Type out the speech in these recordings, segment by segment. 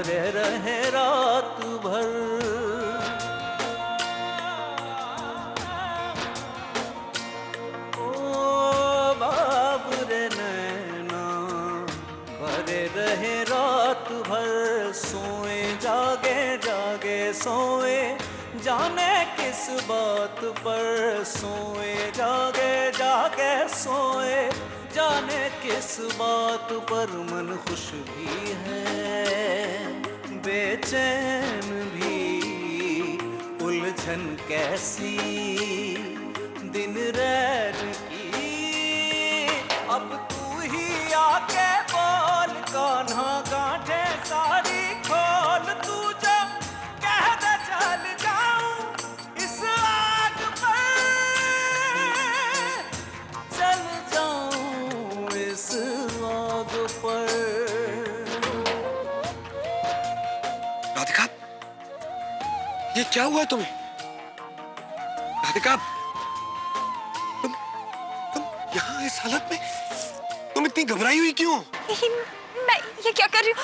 करे रहे रात भर। ओ बाबुरे नैना करे रहे रात भर, सोए जागे जागे सोए जाने किस बात पर, सोए जागे जागे सोए जाने किस बात पर। मन खुश भी है बेचैन भी, उलझन कैसी दिन रैन की। अब तू ही आके बोल कान्हा गांठे सारी खोल, तू जो कह दे चल जाऊं इस आग पर, चल जाऊं इस आग पर। राधिका, ये क्या हुआ तुम्हें? राधिका, तुम यहाँ इस हालत में, तुम इतनी घबराई हुई क्यों? मैं ये क्या कर रही हूँ?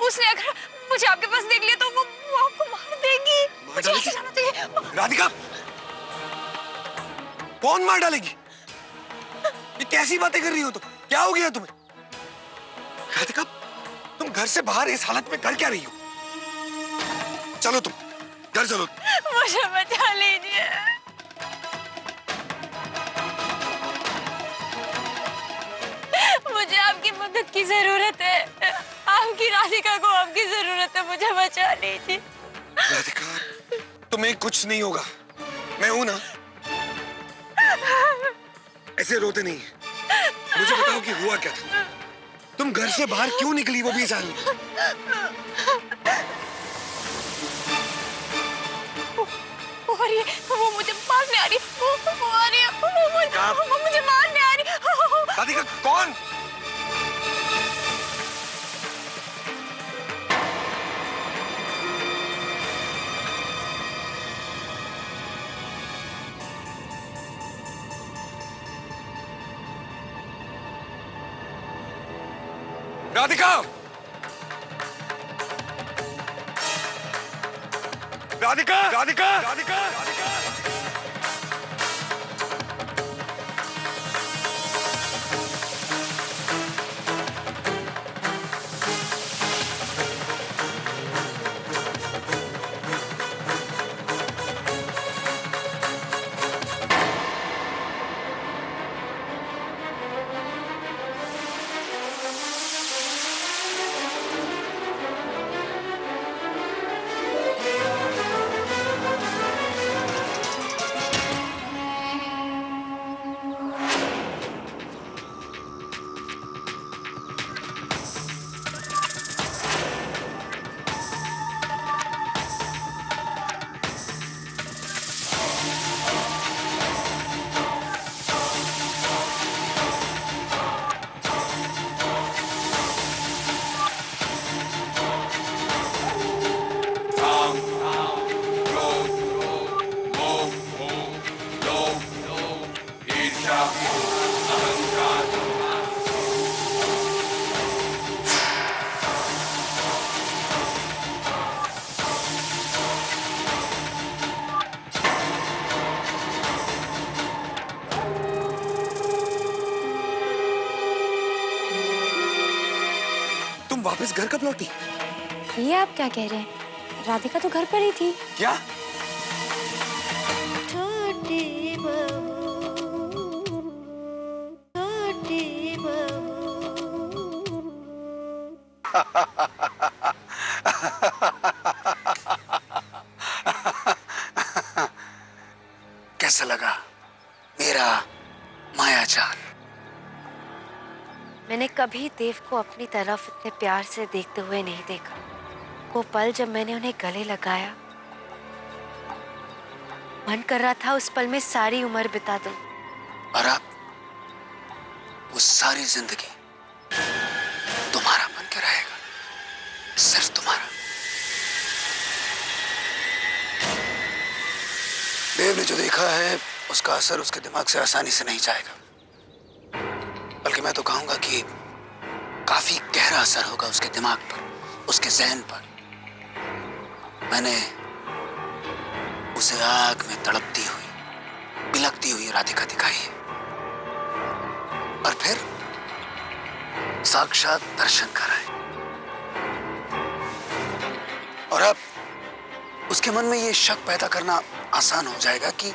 उसने अगर मुझे आपके पास देख लिया तो वो आपको मार देगी। मुझे ऐसे जाना चाहिए। राधिका, कौन मार डालेगी? ये कैसी बातें कर रही हो तुम? क्या हो गया तुम्हें? राधिका, तुम घर से बाहर इस हालत में कर क्या रही हो? चलो तुम घर चलो। मुझे बचा लीजिए। मुझे आपकी मदद की जरूरत है। आपकी राधिका को आपकी जरूरत है, मुझे बचा लीजिए। राधिका, तुम्हें कुछ नहीं होगा, मैं हूं ना। ऐसे रोते नहीं। मुझे बताओ कि हुआ क्या था? तुम घर से बाहर क्यों निकली, वो भी जान। वो मुझे मारने आ रही, वो आ रही है, वो मुझे मारने आ रही। राधिका, कौन? राधिका, राधिका, राधिका, राधिका, राधिका। वापस घर कब लौटी? ये आप क्या कह रहे हैं? राधिका तो घर पर ही थी। क्या? छोटी बहू, छोटी बहू। कैसा लगा मेरा माया जाल? मैंने कभी देव को अपनी तरफ इतने प्यार से देखते हुए नहीं देखा। वो पल जब मैंने उन्हें गले लगाया, मन कर रहा था उस पल में सारी उम्र बिता दूं। और अब वो सारी जिंदगी तुम्हारा बन के रहेगा, सिर्फ तुम्हारा। देव ने जो देखा है उसका असर उसके दिमाग से आसानी से नहीं जाएगा, बल्कि मैं तो कहूंगा कि काफी गहरा असर होगा उसके दिमाग पर। उसके जहन पर मैंने उसे आग में तड़पती हुई, बिलखती हुई राधिका दिखाई है। और फिर साक्षात दर्शन कराए। और अब उसके मन में यह शक पैदा करना आसान हो जाएगा कि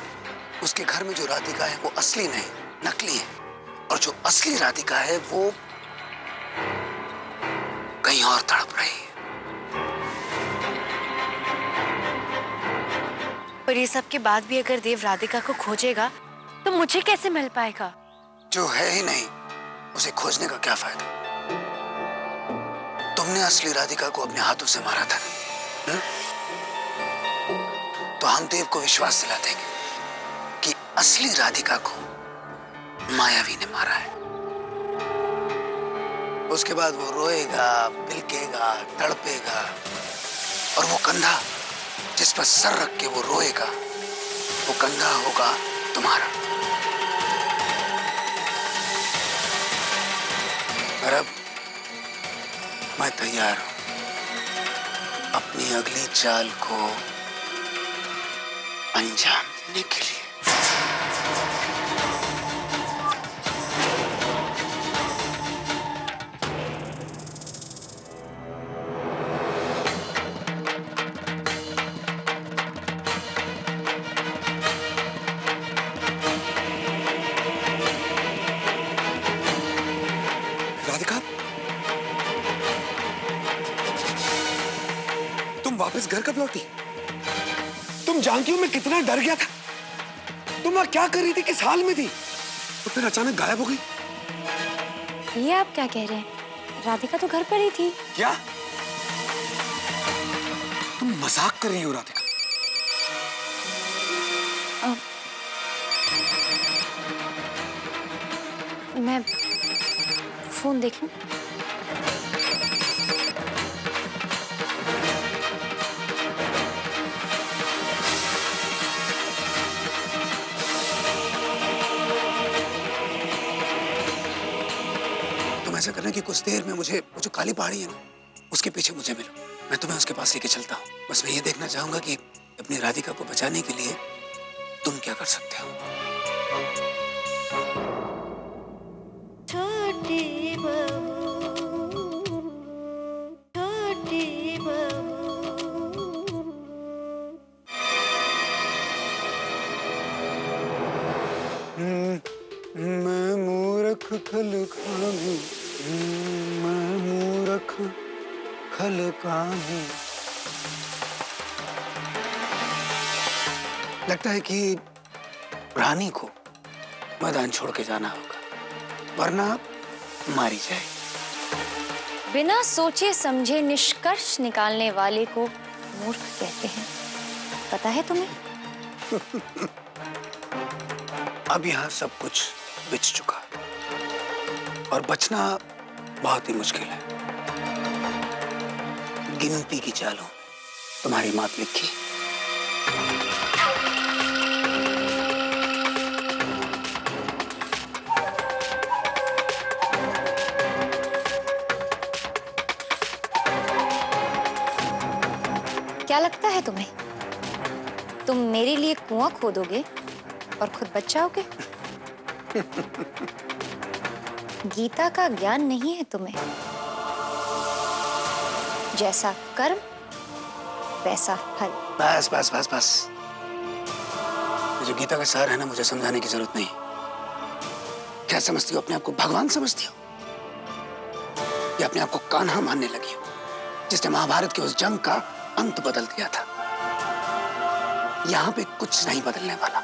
उसके घर में जो राधिका है वो असली नहीं, नकली है, और जो असली राधिका है वो कहीं और तड़प रही है। पर ये सब के बाद भी अगर देव राधिका को खोजेगा तो मुझे कैसे मिल पाएगा? जो है ही नहीं उसे खोजने का क्या फायदा? तुमने असली राधिका को अपने हाथों से मारा था, हुँ? तो हम देव को विश्वास दिला देंगे कि असली राधिका को मायावी ने मारा है। उसके बाद वो रोएगा, बिलकेगा, तड़पेगा, और वो कंधा जिस पर सर रख के वो रोएगा, वो कंधा होगा तुम्हारा। और अब मैं तैयार हूं अपनी अगली चाल को अंजाम देने के लिए। राधिका, तुम वापस घर कब लौटी? तुम जानती हो मैं कितना डर गया था। तुम वहां क्या कर रही थी, किस हाल में थी? तो फिर अचानक गायब हो गई। ये आप क्या कह रहे हैं? राधिका तो घर पर ही थी। क्या तुम मजाक कर रही हो राधिका? मैं फोन देख लूं? तुम ऐसा करना कि कुछ देर में मुझे वो जो काली पहाड़ी है ना, उसके पीछे मुझे मिलो। मैं तुम्हें उसके पास लेके चलता हूँ। बस मैं ये देखना चाहूंगा कि अपनी राधिका को बचाने के लिए तुम क्या कर सकते हो। छोटी बहू, छोटी बहू। मैं मूर्ख खलकामी, मैं मूर्ख खलकामी। लगता है कि रानी को मैदान छोड़ के जाना होगा, वरना मारी जाए। बिना सोचे समझे निष्कर्ष निकालने वाले को मूर्ख कहते हैं, पता है तुम्हें? अब यहाँ सब कुछ बिछ चुका और बचना बहुत ही मुश्किल है। गिनती की चालों तुम्हारी मात लिखी। क्या लगता है तुम्हें? तुम मेरे लिए कुआं खोदोगे और खुद बच जाओगे? गीता का ज्ञान नहीं है तुम्हें। जैसा कर्म वैसा फल। बस बस बस बस, जो गीता का सार है ना, मुझे समझाने की जरूरत नहीं। क्या समझती हो? अपने आप को भगवान समझती हो या अपने आप को कान्हा मानने लगी हो, जिसने महाभारत के उस जंग का अंत बदल दिया था? यहां पे कुछ नहीं बदलने वाला,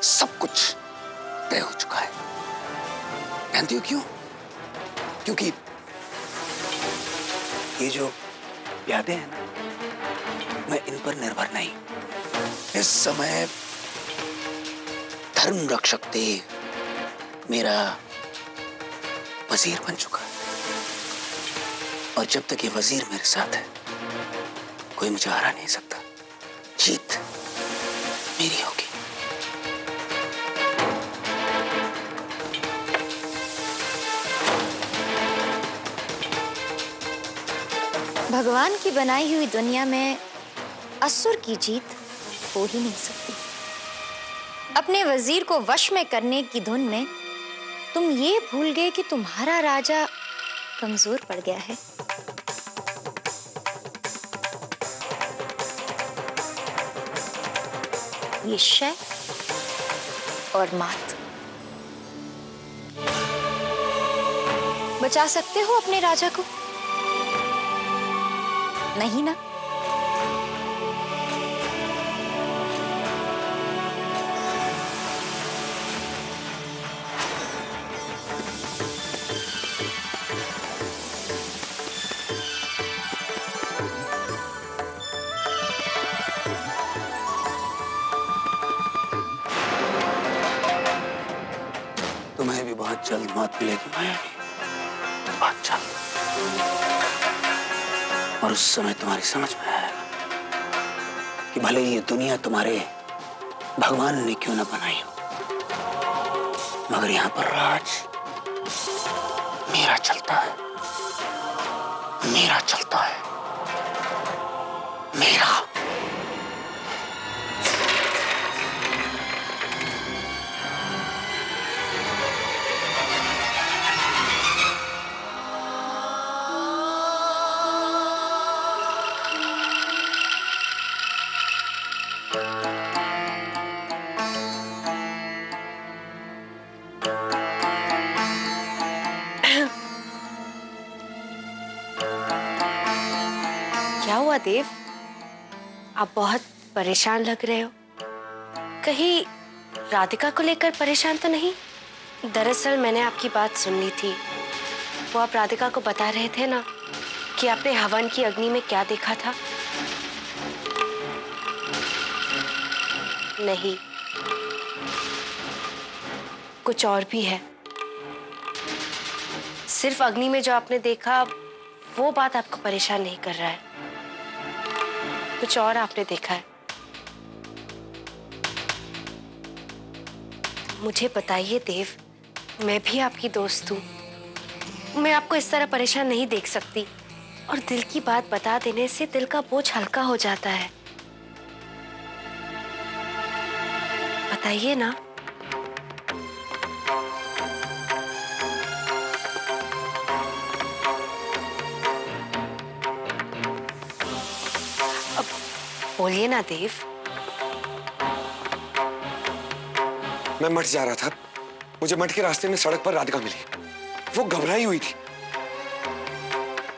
सब कुछ तय हो चुका है। जानती हो क्यों? क्योंकि ये जो यादें हैं ना, मैं इन पर निर्भर नहीं। इस समय धर्म रक्षक देव मेरा वजीर बन चुका है, और जब तक ये वजीर मेरे साथ है, कोई मुझे हरा नहीं सकता। जीत मेरी होगी। भगवान की बनाई हुई दुनिया में असुर की जीत हो ही नहीं सकती। अपने वजीर को वश में करने की धुन में तुम ये भूल गए कि तुम्हारा राजा कमजोर पड़ गया है। ये शय और मात। बचा सकते हो अपने राजा को? नहीं ना? तुम्हें भी बहुत जल्द मौत मिलेगी मायावी, बहुत जल्द। और उस समय तुम्हारी समझ में आएगा कि भले ये दुनिया तुम्हारे भगवान ने क्यों न बनाई हो, मगर यहाँ पर राज मेरा चलता है, मेरा चलता है, मेरा। क्या हुआ देव? आप बहुत परेशान लग रहे हो। कहीं राधिका को लेकर परेशान तो नहीं? दरअसल मैंने आपकी बात सुन ली थी। वो आप राधिका को बता रहे थे ना कि आपने हवन की अग्नि में क्या देखा था। नहीं, कुछ और भी है। सिर्फ अग्नि में जो आपने देखा वो बात आपको परेशान नहीं कर रहा है, कुछ और आपने देखा है। मुझे बताइए देव, मैं भी आपकी दोस्त हूँ। मैं आपको इस तरह परेशान नहीं देख सकती, और दिल की बात बता देने से दिल का बोझ हल्का हो जाता है। बताइए ना। अब बोलिए ना देव। मैं मठ जा रहा था, मुझे मठ के रास्ते में सड़क पर राधिका मिली। वो घबराई हुई थी।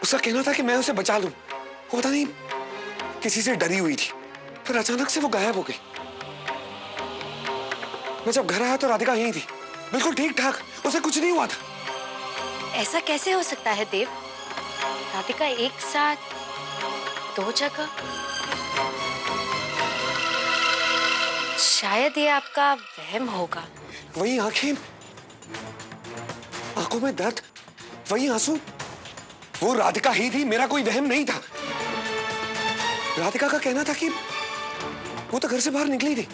उसका कहना था कि मैं उसे बचा लूं। वो पता नहीं किसी से डरी हुई थी, फिर अचानक से वो गायब हो गई। मैं जब घर आया तो राधिका यहीं थी, बिल्कुल ठीक ठाक, उसे कुछ नहीं हुआ था। ऐसा कैसे हो सकता है देव? राधिका एक साथ दो जगह? शायद ये आपका वहम होगा। वही आंखें, आंखों में दर्द, वही आंसू, वो राधिका ही थी, मेरा कोई वहम नहीं था। राधिका का कहना था कि वो तो घर से बाहर निकली थी,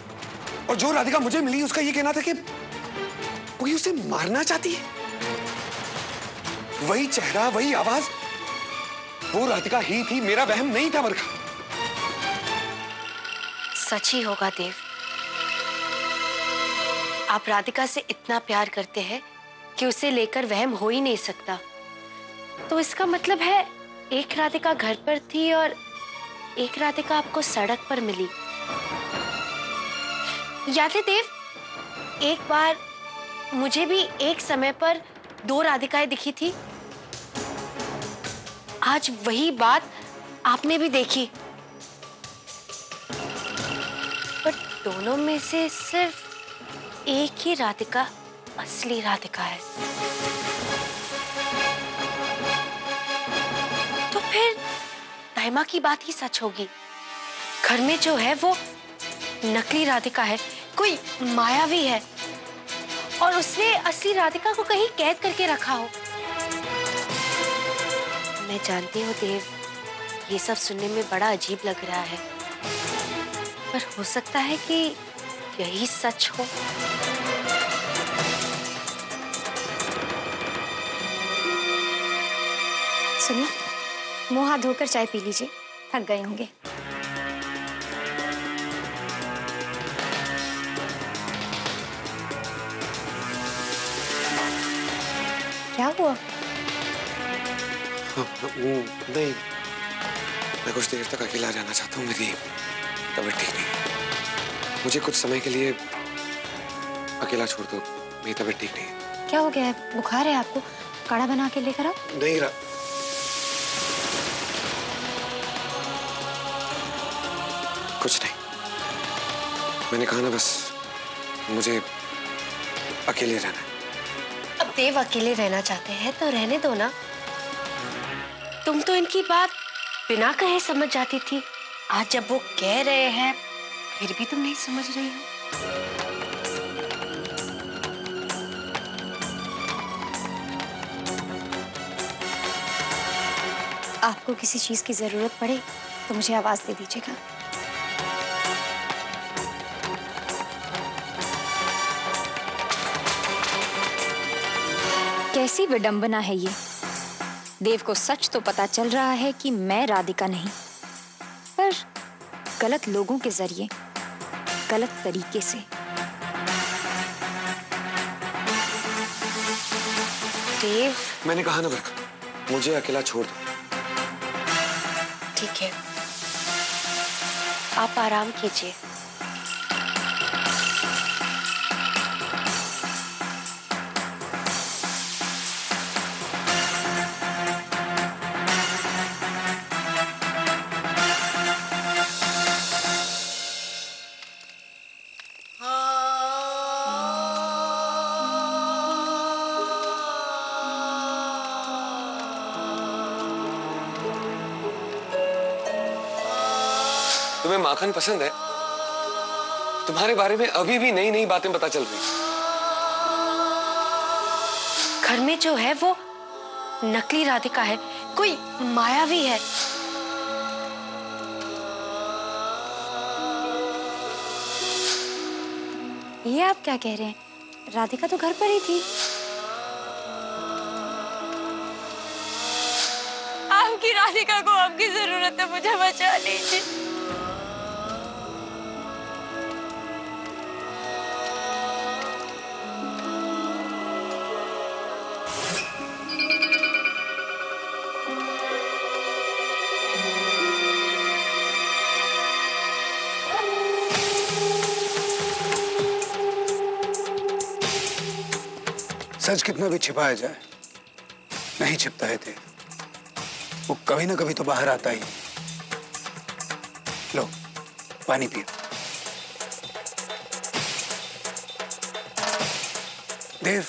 और जो राधिका मुझे मिली उसका ये कहना था कि कोई उसे मारना चाहती है। वही चेहरा, वही आवाज, वो राधिका ही थी, मेरा वहम नहीं था बरखा। सच ही होगा देव। आप राधिका से इतना प्यार करते हैं कि उसे लेकर वहम हो ही नहीं सकता। तो इसका मतलब है एक राधिका घर पर थी और एक राधिका आपको सड़क पर मिली। याद है देव, एक बार मुझे भी एक समय पर दो राधिकाएं दिखी थी। आज वही बात आपने भी देखी, पर दोनों में से सिर्फ एक ही राधिका असली राधिका है। तो फिर दाइमा की बात ही सच होगी। घर में जो है वो नकली राधिका है, कोई मायावी है, और उसने असली राधिका को कहीं कैद करके रखा हो। मैं जानती हूँ देव, ये सब सुनने में बड़ा अजीब लग रहा है, पर हो सकता है कि यही सच हो। सुनिए, मुंह हाथ धोकर चाय पी लीजिए, थक गए होंगे। क्या हुआ? नहीं, मैं कुछ देर तक अकेला रहना चाहता हूँ। मेरी तबीयत ठीक नहीं है। मुझे कुछ समय के लिए अकेला छोड़ दो, मेरी तबीयत ठीक नहीं है। क्या हो गया है? बुखार है आपको? काढ़ा बना के लेकर आओ। नहीं रहा। कुछ नहीं, मैंने कहा ना, बस मुझे अकेले रहना है। अब देव अकेले रहना चाहते हैं तो रहने दो ना। तुम तो इनकी बात बिना कहे समझ जाती थी, आज जब वो कह रहे हैं फिर भी तुम नहीं समझ रही हो। आपको किसी चीज की जरूरत पड़े तो मुझे आवाज दे दीजिएगा। कैसी विडंबना है ये। देव को सच तो पता चल रहा है कि मैं राधिका नहीं, पर गलत लोगों के जरिए, गलत तरीके से। देव, मैंने कहा ना बरखा, मुझे अकेला छोड़ दो। ठीक है, आप आराम कीजिए। तुम्हें माखन पसंद है? तुम्हारे बारे में अभी भी नई नई बातें पता चल रही। घर में जो है वो नकली राधिका है, कोई मायावी है। ये आप क्या कह रहे हैं? राधिका तो घर पर ही थी। आपकी राधिका को आपकी जरूरत है, मुझे बचा लीजिए। सच कितना भी छिपाया जाए, नहीं छिपता है देव। वो कभी ना कभी तो बाहर आता ही। लो, पानी पियो। देव,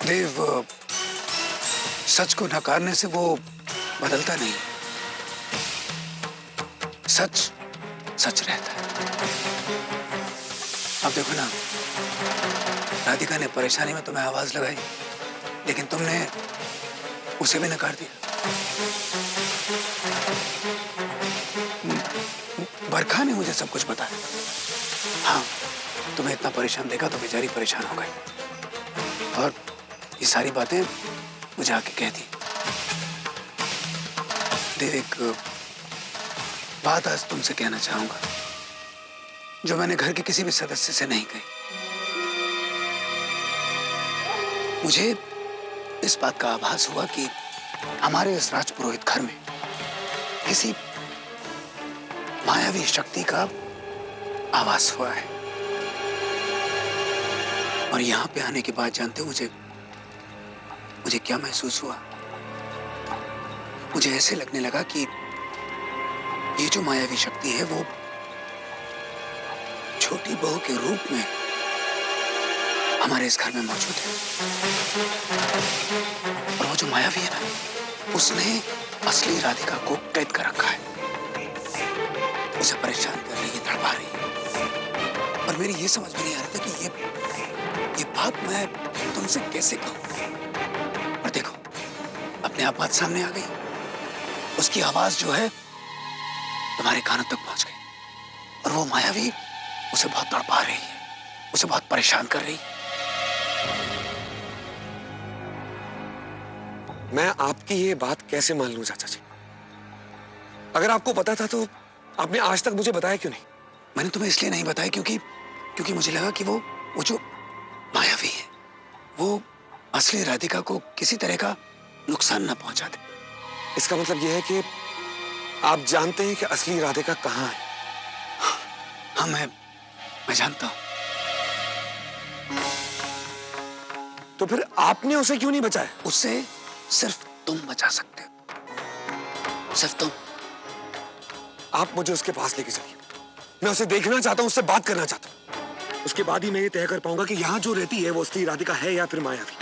देव, सच को नकारने से वो बदलता नहीं। सच सच रहता है। अब देखो ना, राधिका ने परेशानी में तुम्हें आवाज लगाई, लेकिन तुमने उसे भी नकार दिया। बरखा ने मुझे सब कुछ बताया। हाँ, तुम्हें इतना परेशान देखा तो बेचारी परेशान हो गई और ये सारी बातें मुझे आके कह दी। देव, एक बात आज तुमसे कहना चाहूंगा जो मैंने घर के किसी भी सदस्य से नहीं कही। मुझे इस बात का आभास हुआ कि हमारे इस राजपुरोहित घर में किसी मायावी शक्ति का आभास हुआ है। और यहां पे आने के बाद जानते हो मुझे क्या महसूस हुआ? मुझे ऐसे लगने लगा कि ये जो मायावी शक्ति है वो छोटी बहू के रूप में हमारे इस घर में मौजूद है। और वो जो मायावी है ना, उसने असली राधिका को कैद कर रखा है। उसे परेशान कर रही है, तड़पा रही है। और मेरी ये समझ में नहीं आ रहा था कि ये बात मैं तुमसे कैसे कहूं। और देखो, अपने आप बात सामने आ गई। उसकी आवाज जो है तुम्हारे कानों तक पहुंच गई और वो मायावी उसे बहुत तड़पा रही है। उसे बहुत परेशान कर रही। मैं आपकी ये बात कैसे मान लूं चाचा जी? अगर आपको पता था तो आपने आज तक मुझे बताया क्यों नहीं? मैंने तुम्हें इसलिए नहीं बताया क्योंकि मुझे लगा कि वो जो मायावी है वो असली राधिका को किसी तरह का नुकसान ना पहुंचा दे। इसका मतलब यह है कि आप जानते हैं कि असली राधिका कहाँ है? हाँ, मैं जानता हूं। तो फिर आपने उसे क्यों नहीं बचाया? उससे सिर्फ तुम बचा सकते हो, सिर्फ तुम। आप मुझे उसके पास लेके चलिए। मैं उसे देखना चाहता हूं, उससे बात करना चाहता हूं। उसके बाद ही मैं ये तय कर पाऊंगा कि यहाँ जो रहती है वो असली राधिका है या फिर मायावी।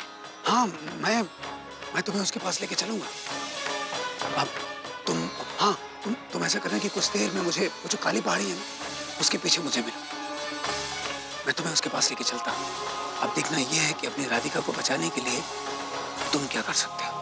हाँ, मैं तुम्हें उसके पास लेके चलूंगा। अब तुम ऐसा करना कि कुछ देर में मुझे वो जो काली पहाड़ी है ना, उसके पीछे मुझे मिलो। मैं तुम्हें उसके पास लेके चलता हूँ। अब देखना यह है कि अपनी राधिका को बचाने के लिए तुम क्या कर सकते हो।